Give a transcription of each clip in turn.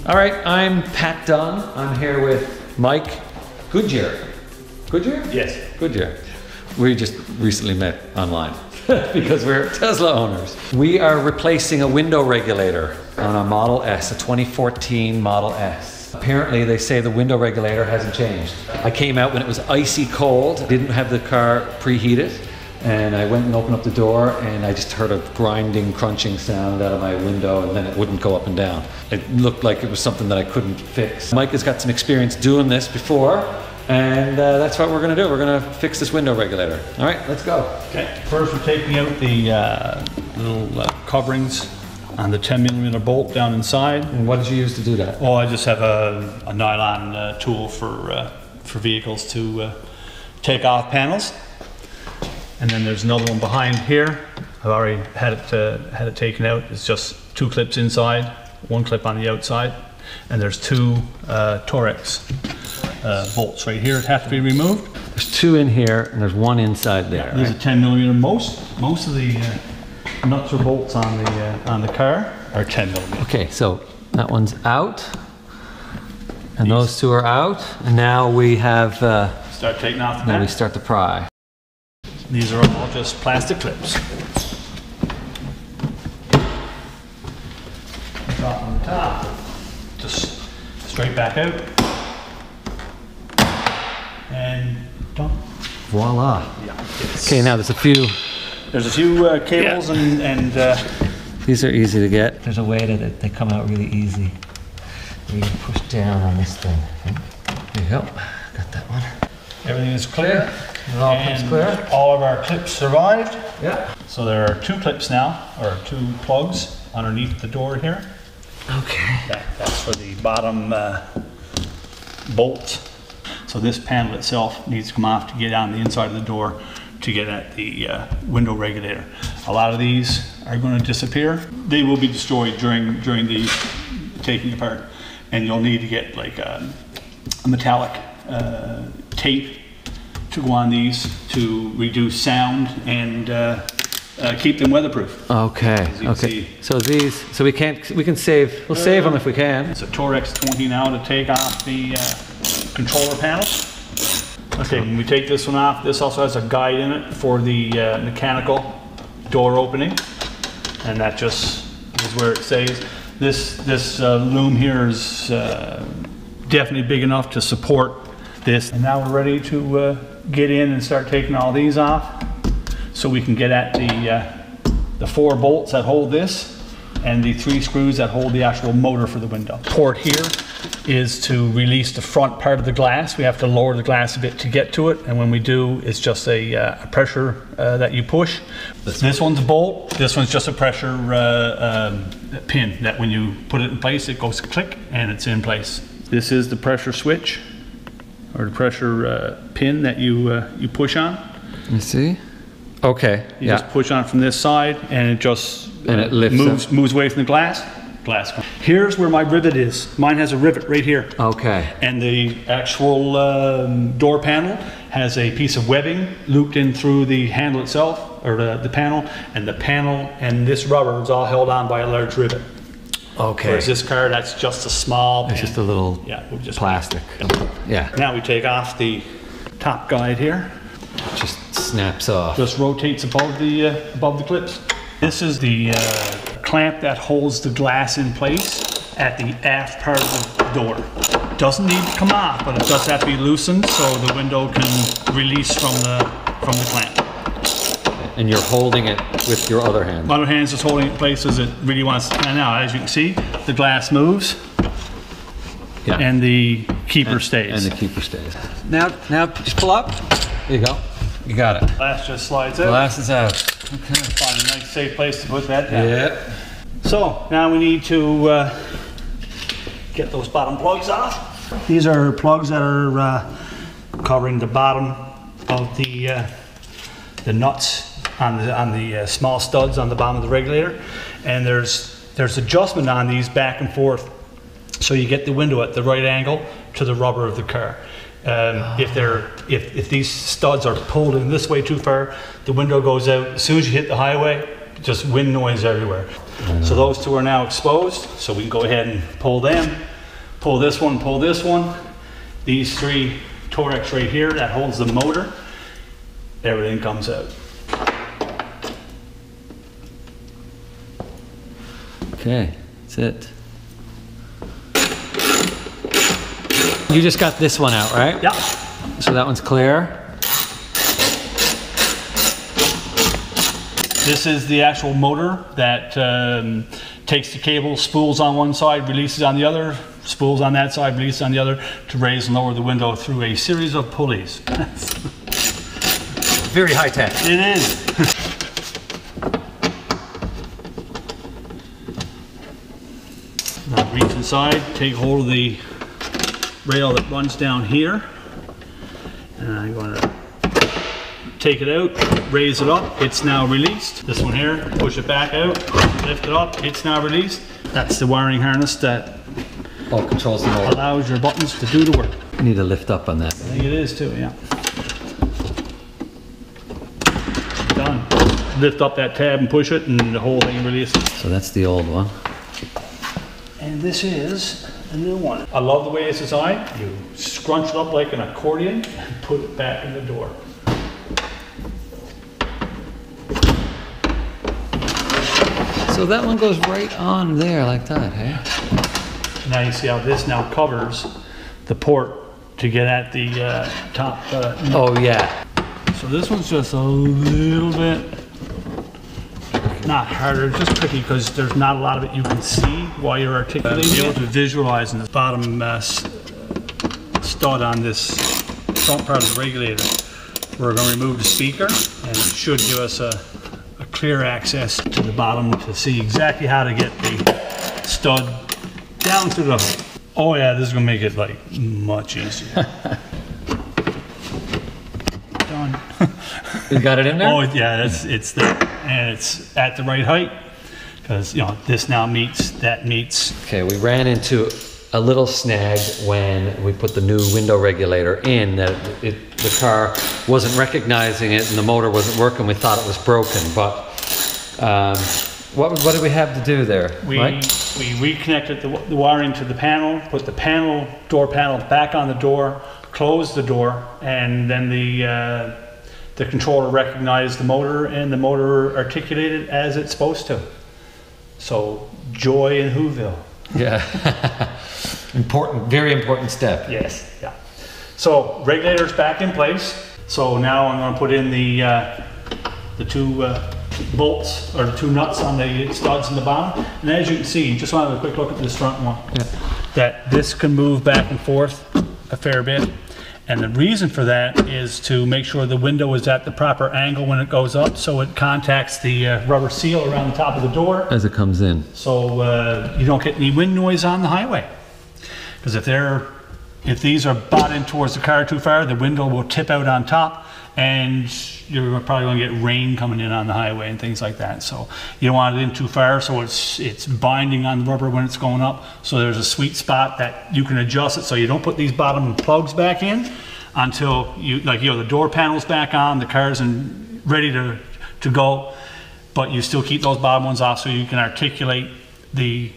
All right, I'm Pat Dunn. I'm here with Mike Goodyear. Goodyear? Yes. Goodyear. We just recently met online because we're Tesla owners. We are replacing a window regulator on a Model S, a 2014 Model S. Apparently they say the window regulator hasn't changed. I came out when it was icy cold, didn't have the car preheated, and I went and opened up the door and I just heard a grinding, crunching sound out of my window, and then it wouldn't go up and down. It looked like it was something that I couldn't fix. Mike has got some experience doing this before, and that's what we're gonna do. We're gonna fix this window regulator. All right, let's go. Okay, first we're taking out the little coverings on the 10mm bolt down inside. And what did you use to do that? Oh, I just have a nylon tool for vehicles to take off panels. And then there's another one behind here. I've already had it taken out. It's just 2 clips inside, 1 clip on the outside, and there's 2 Torex bolts right here that have to be removed. There's 2 in here and there's 1 inside there. There's a 10mm. Most of the nuts or bolts on the car are 10mm. Okay, so that one's out, and those 2 are out, and now we have. Start taking off the Now back. we start to pry. These are all just plastic clips. Drop on the top, just straight back out, and done. Voila. Yeah. Okay, now there's a few. There's a few cables and These are easy to get. There's a way that they come out really easy. You can push down on this thing. There you go. Got that one. everything is clear. It all comes clear. All of our clips survived. Yeah. So there are 2 clips now, or 2 plugs underneath the door here. Okay. That's for the bottom bolt. So this panel itself needs to come off to get on the inside of the door to get at the window regulator. A lot of these are going to disappear. They will be destroyed during the taking apart, and you'll need to get like a metallic tape to go on these to reduce sound and keep them weatherproof. Okay. Okay. So we can save. We'll save them if we can. It's a Torex 20 now to take off the controller panel. Okay, when we take this one off, this also has a guide in it for the mechanical door opening, and that just is where it stays. This loom here is definitely big enough to support this. And now we're ready to get in and start taking all these off, so we can get at the 4 bolts that hold this and the 3 screws that hold the actual motor for the window. Port here is to release the front part of the glass. We have to lower the glass a bit to get to it, and when we do, it's just a pressure that you push. This one's a bolt, this one's just a pressure pin that when you put it in place, it goes click and it's in place. This is the pressure switch, or the pressure pin that you push on. You see? Okay. You just push on from this side, and it just it lifts moves away from the glass. Here's where my rivet is. Mine has a rivet right here. Okay. And the actual door panel has a piece of webbing looped in through the handle itself, or the panel, and the panel and this rubber is all held on by a large rivet. Okay. Whereas this car, that's just a small pin. It's just a little plastic. Yeah. Now we take off the top guide here. It just snaps off. Just rotates above the clips. This is the clamp that holds the glass in place at the aft part of the door. Doesn't need to come off, but it does have to be loosened so the window can release from the clamp. And you're holding it with your other hand. My other hand's just holding it in place as it really wants to. And now, as you can see, the glass moves. Yeah. And the keeper stays. And the keeper stays. Now just pull up. There you go. You got it. Glass just slides out. Glass is out. Okay. Find a nice safe place to put that down. Yeah. So now we need to get those bottom plugs off. These are plugs that are covering the bottom of the nuts on the small studs on the bottom of the regulator, and there's adjustment on these back and forth, so you get the window at the right angle to the rubber of the car. If these studs are pulled in this way too far, the window goes out. As soon as you hit the highway, just wind noise everywhere. So those 2 are now exposed, so we can go ahead and pull them pull this one, pull this one. These 3 Torex right here, that holds the motor. Everything comes out. Okay, that's it. You just got this one out, right? Yeah. So that one's clear. This is the actual motor that takes the cable, spools on one side, releases on the other, spools on that side, releases on the other, to raise and lower the window through a series of pulleys. Very high tech. It is. Now reach inside, take hold of the rail that runs down here, and I'm going to take it out, raise it up, it's now released. This one here, push it back out, lift it up, it's now released. That's the wiring harness that Controls the motor. allows your buttons to do the work. You need to lift up on that. I think it is too, yeah. Done. Lift up that tab and push it, and the whole thing releases. So that's the old one. And this is the new one. I love the way it's designed. You scrunch it up like an accordion and put it back in the door. So that one goes right on there like that, hey? Now you see how this now covers the port to get at the top. Oh yeah. So this one's just a little bit, not harder, just tricky because there's not a lot of it you can see while you're articulating. Be able to visualize in this bottom stud on this front part of the regulator. We're going to remove the speaker, and it should give us a clear access to the bottom to see exactly how to get the stud down to the hole. Oh yeah, this is going to make it like much easier. Done. You got it in there? Oh yeah, it's there, and it's at the right height because you know this now meets, that meets. Okay, we ran into a little snag when we put the new window regulator in, that the car wasn't recognizing it and the motor wasn't working. We thought it was broken, but what did we have to do there? We reconnected the wiring to the panel, put the door panel back on the door, closed the door, and then the controller recognized the motor, and the motor articulated as it's supposed to. So joy in Whoville. Yeah. Important, very important step. Yes, yeah. So regulator's back in place. So now I'm going to put in the 2 bolts, or the 2 nuts on the studs in the bottom. And as you can see, just want to have a quick look at this front one. Yeah. That this can move back and forth a fair bit. And the reason for that is to make sure the window is at the proper angle when it goes up, so it contacts the rubber seal around the top of the door. As it comes in. So you don't get any wind noise on the highway. Because if these are bought in towards the car too far, the window will tip out on top, and you're probably going to get rain coming in on the highway and things like that. So you don't want it in too far, so it's binding on the rubber when it's going up. So there's a sweet spot that you can adjust it, so you don't put these bottom plugs back in until the door panel's back on, the car's ready to go, but you still keep those bottom ones off so you can articulate the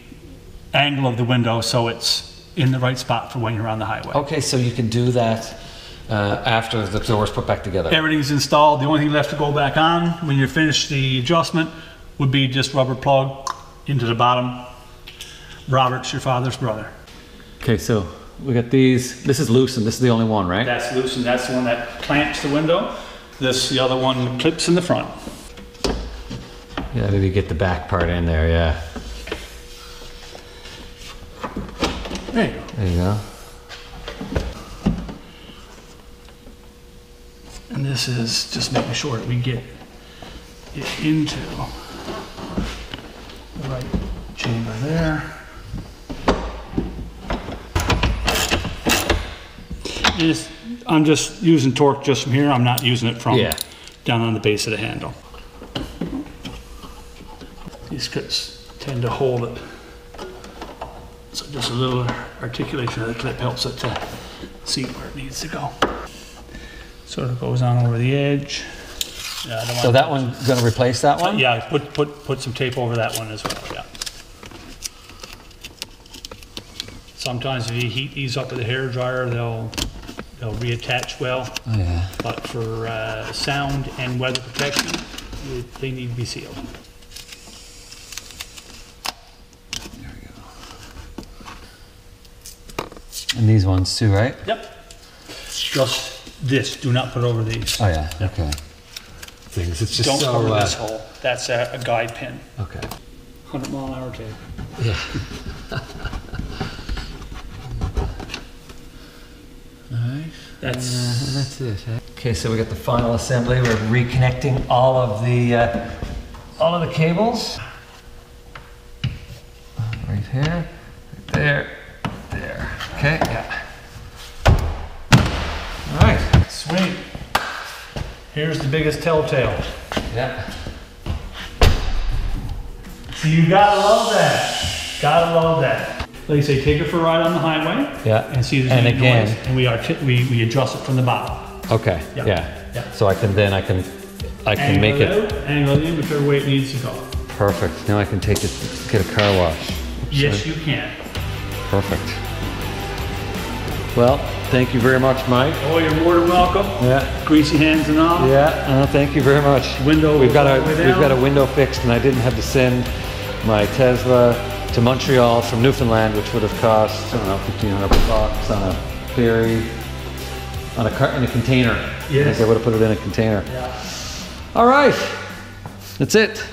angle of the window so it's in the right spot for when you're on the highway. Okay, so you can do that after the door's put back together. Everything's installed. The only thing left to go back on when you finish the adjustment would be just rubber plug into the bottom. Robert's your father's brother. Okay, so we got these. This is loosened. This is the only one, right? That's loosened. That's the one that clamps the window. The other one clips in the front. Yeah, maybe get the back part in there, yeah. There you go. There you go. And this is just making sure that we get it into the right chamber there. I'm just using torque just from here. I'm not using it from down on the base of the handle. These clips tend to hold it. So just a little articulation of the clip helps it to see where it needs to go. Sort of goes on over the edge. Yeah, I don't So that one's going to replace that one? Yeah, put some tape over that one as well, yeah. Sometimes if you heat these up with a hair dryer, they'll reattach well. Oh yeah. But for sound and weather protection, they need to be sealed. There we go. And these ones too, right? Yep. Just this. Do not put over these. Oh yeah. Yep. Okay. Things. It's just Don't so. cover this hole. That's a guide pin. Okay. 100-mile-an-hour tape. Yeah. Alright. That's it. Okay, so we got the final assembly. We're reconnecting all of the cables. Right here, right there, there. Okay, yeah. Alright. Sweet. Here's the biggest telltale. Yeah. So you gotta love that. Gotta love that. Like you say, take it for a ride on the highway. Yeah. And see if there's any noise. And we adjust it from the bottom. Okay. Yeah. Yeah. So I can make it out, angle it in, whichever way it needs to go. perfect. Now I can take it, get a car wash. Yes, you can. Perfect. Well, thank you very much, Mike. Oh, you're more than welcome. Yeah. Greasy hands and all. Yeah. Thank you very much. Window. We've got a window fixed, and I didn't have to send my Tesla to Montreal from Newfoundland, which would have cost, I don't know, $1,500 on a ferry, in a container. Yes. I think I would have put it in a container. Yeah. All right. That's it.